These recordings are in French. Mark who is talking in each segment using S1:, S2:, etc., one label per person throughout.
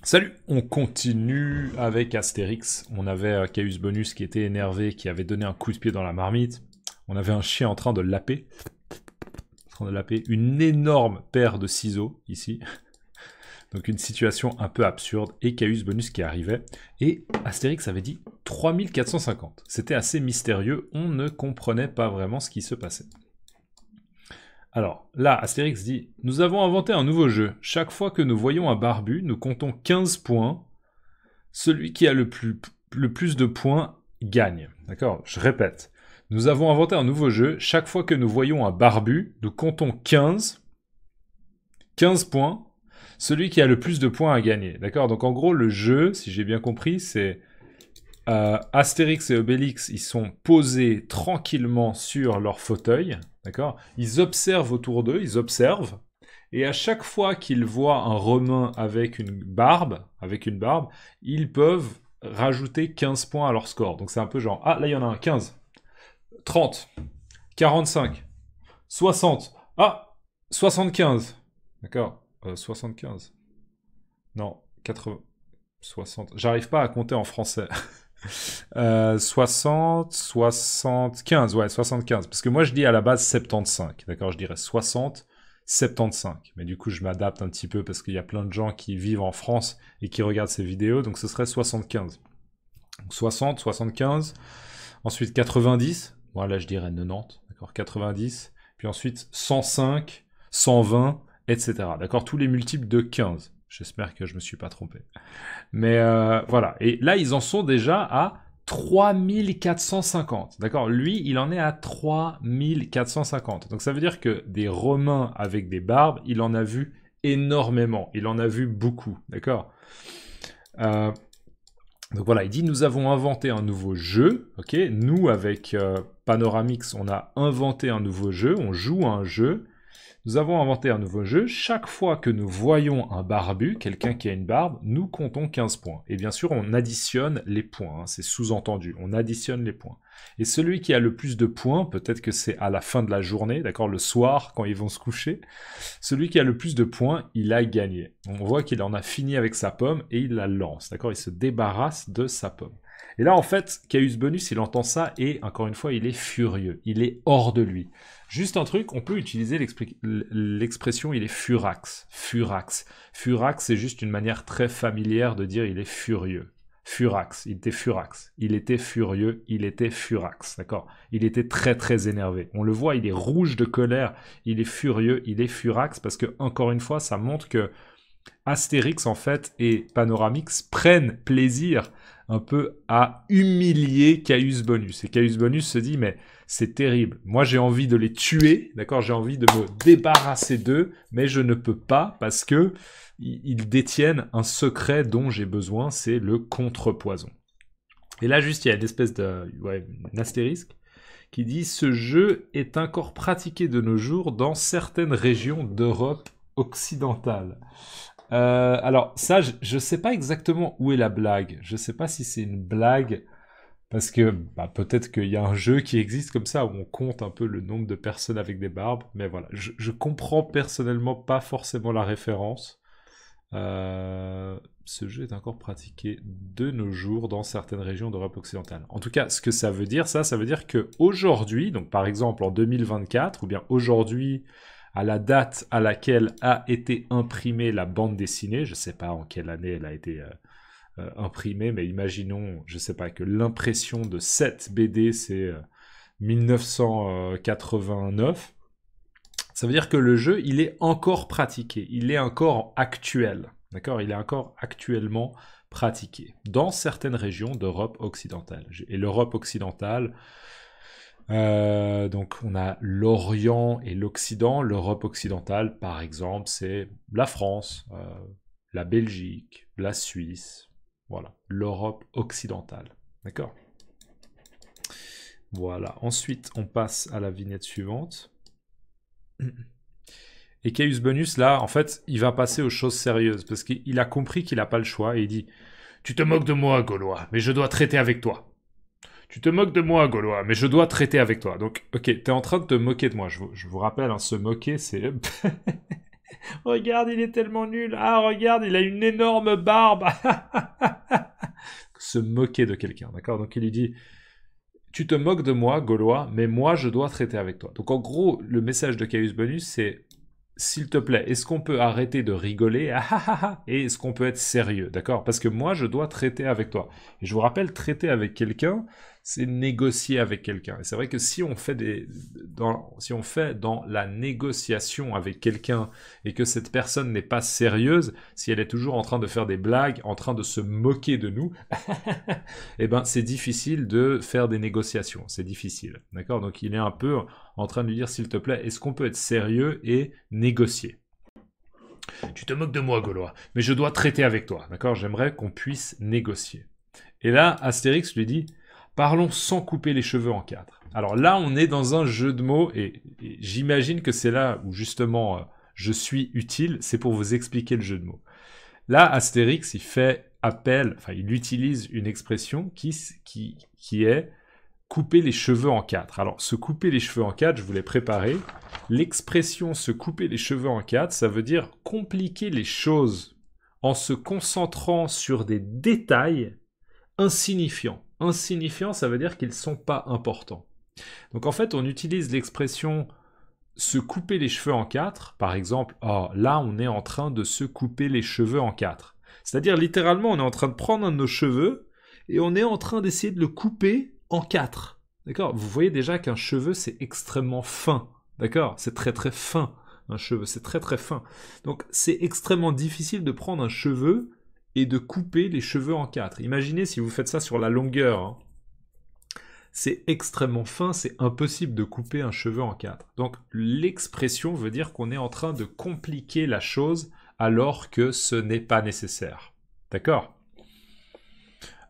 S1: Salut, on continue avec Astérix. On avait Caius Bonus qui était énervé, qui avait donné un coup de pied dans la marmite. On avait un chien en train de laper. Une énorme paire de ciseaux ici. Donc une situation un peu absurde. Et Caius Bonus qui arrivait. Et Astérix avait dit 3450. C'était assez mystérieux. On ne comprenait pas vraiment ce qui se passait. Alors, là, Astérix dit « Nous avons inventé un nouveau jeu. Chaque fois que nous voyons un barbu, nous comptons 15 points. Celui qui a le plus de points gagne. » D'accord ? Je répète. Nous avons inventé un nouveau jeu. Chaque fois que nous voyons un barbu, nous comptons 15 points. Celui qui a le plus de points a gagné. D'accord ? Donc en gros, le jeu, si j'ai bien compris, c'est... Astérix et Obélix, ils sont posés tranquillement sur leur fauteuil, d'accord ? Ils observent autour d'eux, ils observent, et à chaque fois qu'ils voient un Romain avec une barbe, ils peuvent rajouter 15 points à leur score. Donc c'est un peu genre, ah là il y en a un, 15, 30, 45, 60, ah, 75, d'accord, 75, non, 80, 60, j'arrive pas à compter en français. 60, 75, ouais, 75. Parce que moi, je dis à la base 75, d'accord? Je dirais 60, 75. Mais du coup, je m'adapte un petit peu parce qu'il y a plein de gens qui vivent en France et qui regardent ces vidéos, donc ce serait 75. Donc 60, 75. Ensuite, 90. Bon, là, je dirais 90, d'accord? 90. Puis ensuite, 105, 120, etc. D'accord? Tous les multiples de 15. J'espère que je me suis pas trompé. Mais voilà. Et là, ils en sont déjà à 3450. D'accord ? Lui, il en est à 3450. Donc ça veut dire que des Romains avec des barbes, il en a vu énormément. Il en a vu beaucoup. D'accord ? Donc voilà, il dit nous avons inventé un nouveau jeu. Ok ? Nous, avec Panoramix, on a inventé un nouveau jeu. On joue à un jeu. Nous avons inventé un nouveau jeu. Chaque fois que nous voyons un barbu, quelqu'un qui a une barbe, nous comptons 15 points. Et bien sûr, on additionne les points. Hein, c'est sous-entendu. On additionne les points. Et celui qui a le plus de points, peut-être que c'est à la fin de la journée, d'accord, le soir, quand ils vont se coucher, celui qui a le plus de points, il a gagné. On voit qu'il en a fini avec sa pomme et il la lance, d'accord, il se débarrasse de sa pomme. Et là, en fait, Caius Bonus, il entend ça et, encore une fois, il est furieux. Il est hors de lui. Juste un truc, on peut utiliser l'expression il est furax. Furax. Furax, c'est juste une manière très familière de dire il est furieux. Furax, il était furax. Il était furieux, il était furax, d'accord ? Il était très très énervé. On le voit, il est rouge de colère, il est furieux, il est furax, parce que, encore une fois, ça montre que Astérix, en fait, et Panoramix prennent plaisir un peu à humilier Caius Bonus. Et Caius Bonus se dit, mais c'est terrible. Moi, j'ai envie de les tuer, d'accord? J'ai envie de me débarrasser d'eux, mais je ne peux pas parce que ils détiennent un secret dont j'ai besoin, c'est le contrepoison. Et là, juste, il y a une espèce de... ouais, une astérisque qui dit « Ce jeu est encore pratiqué de nos jours dans certaines régions d'Europe occidentale. » Alors ça, je sais pas exactement où est la blague. Je sais pas si c'est une blague parce que bah, peut-être qu'il y a un jeu qui existe comme ça où on compte un peu le nombre de personnes avec des barbes. Mais voilà, je comprends personnellement pas forcément la référence. Ce jeu est encore pratiqué de nos jours dans certaines régions d'Europe occidentale. En tout cas, ce que ça veut dire, ça veut dire que aujourd'hui, donc par exemple en 2024, ou bien aujourd'hui à la date à laquelle a été imprimée la bande dessinée, je ne sais pas en quelle année elle a été imprimée, mais imaginons, je ne sais pas, que l'impression de cette BD c'est 1989, ça veut dire que le jeu, il est encore pratiqué, il est encore actuel, d'accord ? Il est encore actuellement pratiqué dans certaines régions d'Europe occidentale. Et l'Europe occidentale, donc on a l'Orient et l'Occident. L'Europe occidentale, par exemple, c'est la France, la Belgique, la Suisse. Voilà, l'Europe occidentale. D'accord ? Voilà. Ensuite, on passe à la vignette suivante. Et Caius Bonus, là, en fait, il va passer aux choses sérieuses parce qu'il a compris qu'il n'a pas le choix et il dit « Tu te moques de moi, Gaulois, mais je dois traiter avec toi. » Tu te moques de moi, Gaulois, mais je dois traiter avec toi. Donc, ok, t'es en train de te moquer de moi. Je vous rappelle, hein, se moquer, c'est... Regarde, il est tellement nul. Ah, regarde, il a une énorme barbe. Se moquer de quelqu'un, d'accord? Donc il lui dit, tu te moques de moi, Gaulois, mais moi je dois traiter avec toi. Donc en gros, le message de Caius Bonus, c'est, s'il te plaît, est-ce qu'on peut arrêter de rigoler? Et est-ce qu'on peut être sérieux, d'accord? Parce que moi je dois traiter avec toi. Et je vous rappelle, traiter avec quelqu'un, c'est négocier avec quelqu'un. Et c'est vrai que si on fait dans la négociation avec quelqu'un et que cette personne n'est pas sérieuse, si elle est toujours en train de faire des blagues, en train de se moquer de nous, eh ben c'est difficile de faire des négociations. C'est difficile, d'accord? Donc il est un peu en train de lui dire, s'il te plaît, est-ce qu'on peut être sérieux et négocier? Tu te moques de moi, Gaulois, mais je dois traiter avec toi, d'accord? J'aimerais qu'on puisse négocier. Et là, Astérix lui dit, parlons sans couper les cheveux en quatre. Alors là, on est dans un jeu de mots, et j'imagine que c'est là où justement je suis utile, c'est pour vous expliquer le jeu de mots. Là, Astérix, il fait appel, enfin, il utilise une expression qui est couper les cheveux en quatre. Alors, se couper les cheveux en quatre, je vous l'ai préparé. L'expression se couper les cheveux en quatre, ça veut dire compliquer les choses en se concentrant sur des détails insignifiants. Insignifiants, ça veut dire qu'ils ne sont pas importants. Donc en fait, on utilise l'expression se couper les cheveux en quatre. Par exemple, oh, là, on est en train de se couper les cheveux en quatre. C'est-à-dire, littéralement, on est en train de prendre un de nos cheveux et on est en train d'essayer de le couper en quatre. D'accord? Vous voyez déjà qu'un cheveu, c'est extrêmement fin. D'accord? C'est très très fin. Un cheveu, c'est très très fin. Donc, c'est extrêmement difficile de prendre un cheveu et de couper les cheveux en quatre. Imaginez si vous faites ça sur la longueur. Hein. C'est extrêmement fin, c'est impossible de couper un cheveu en quatre. Donc l'expression veut dire qu'on est en train de compliquer la chose alors que ce n'est pas nécessaire. D'accord?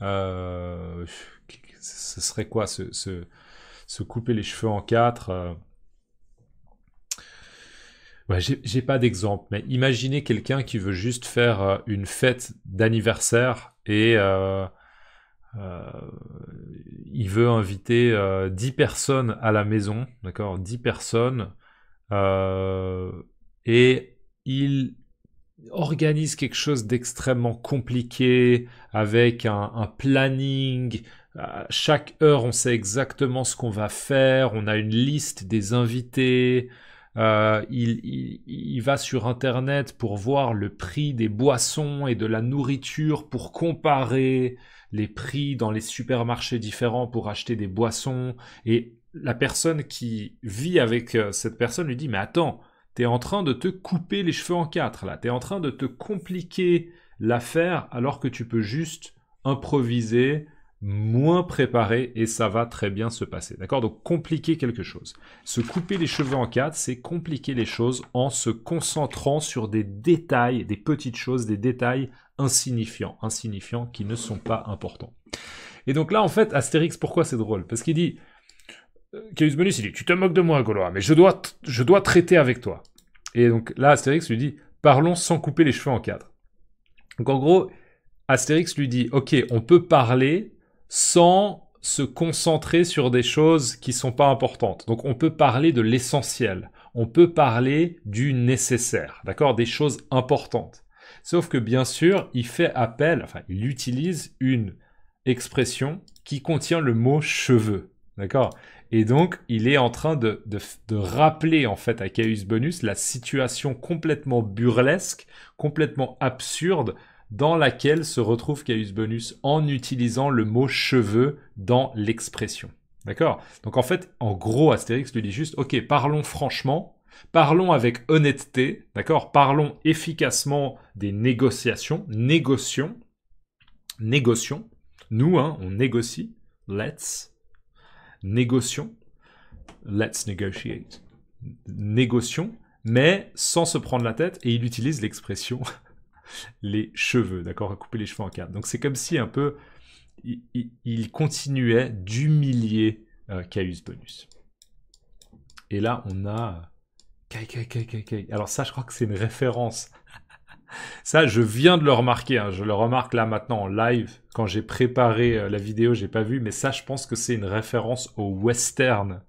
S1: Ce serait quoi se couper les cheveux en quatre Ouais, j'ai pas d'exemple, mais imaginez quelqu'un qui veut juste faire une fête d'anniversaire et il veut inviter 10 personnes à la maison, d'accord, 10 personnes, et il organise quelque chose d'extrêmement compliqué, avec un planning. À chaque heure, on sait exactement ce qu'on va faire, on a une liste des invités. Il va sur Internet pour voir le prix des boissons et de la nourriture, pour comparer les prix dans les supermarchés différents pour acheter des boissons. Et la personne qui vit avec cette personne lui dit « Mais attends, t'es en train de te couper les cheveux en quatre, là. T'es en train de te compliquer l'affaire alors que tu peux juste improviser, moins préparé, et ça va très bien se passer. D'accord? Donc, compliquer quelque chose. Se couper les cheveux en quatre, c'est compliquer les choses en se concentrant sur des détails, des petites choses, des détails insignifiants qui ne sont pas importants. Et donc là, en fait, Astérix, pourquoi c'est drôle? Parce qu'il dit, Caius Bonus, il dit, tu te moques de moi, Gaulois, mais je dois traiter avec toi. Et donc là, Astérix lui dit, parlons sans couper les cheveux en quatre. Donc en gros, Astérix lui dit, ok, on peut parler sans se concentrer sur des choses qui sont pas importantes. Donc on peut parler de l'essentiel, on peut parler du nécessaire, d'accord, des choses importantes. Sauf que bien sûr, il fait appel, enfin il utilise une expression qui contient le mot cheveux, d'accord. Et donc il est en train de rappeler en fait à Caius Bonus la situation complètement burlesque, complètement absurde dans laquelle se retrouve Caius Bonus en utilisant le mot cheveux dans l'expression. D'accord? Donc en fait, en gros, Astérix lui dit juste, ok, parlons franchement, parlons avec honnêteté, d'accord? Parlons efficacement des négociations, négocions. Nous, hein, on négocie, négocions, let's negotiate. Négocions, mais sans se prendre la tête, et il utilise l'expression les cheveux, d'accord, couper les cheveux en quatre. Donc c'est comme si un peu il continuait d'humilier Caius Bonus. Et là on a Kai. Alors ça, je crois que c'est une référence. Ça, je viens de le remarquer, hein. Je le remarque là maintenant en live. Quand j'ai préparé la vidéo, j'ai pas vu, mais ça, je pense que c'est une référence au western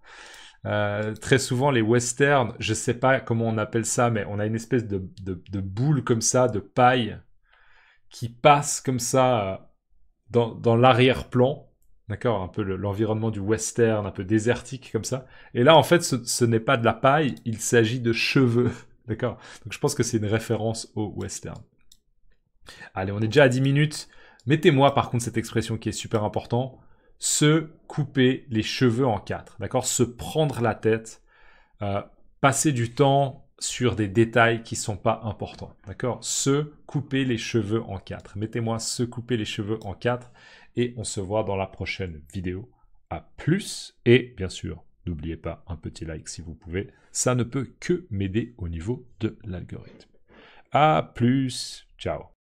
S1: Très souvent, les westerns, je sais pas comment on appelle ça, mais on a une espèce de boule comme ça, de paille, qui passe comme ça dans l'arrière-plan. D'accord, un peu l'environnement du western, un peu désertique comme ça. Et là, en fait, ce n'est pas de la paille, il s'agit de cheveux. D'accord. Donc je pense que c'est une référence au western. Allez, on est déjà à 10 minutes. Mettez-moi par contre cette expression qui est super importante. Se couper les cheveux en quatre. D'accord. Se prendre la tête. euh, Passer du temps sur des détails qui sont pas importants. D'accord. Se couper les cheveux en quatre. Mettez-moi se couper les cheveux en quatre. Et on se voit dans la prochaine vidéo. À plus. Et bien sûr, n'oubliez pas un petit like si vous pouvez. Ça ne peut que m'aider au niveau de l'algorithme. À plus. Ciao.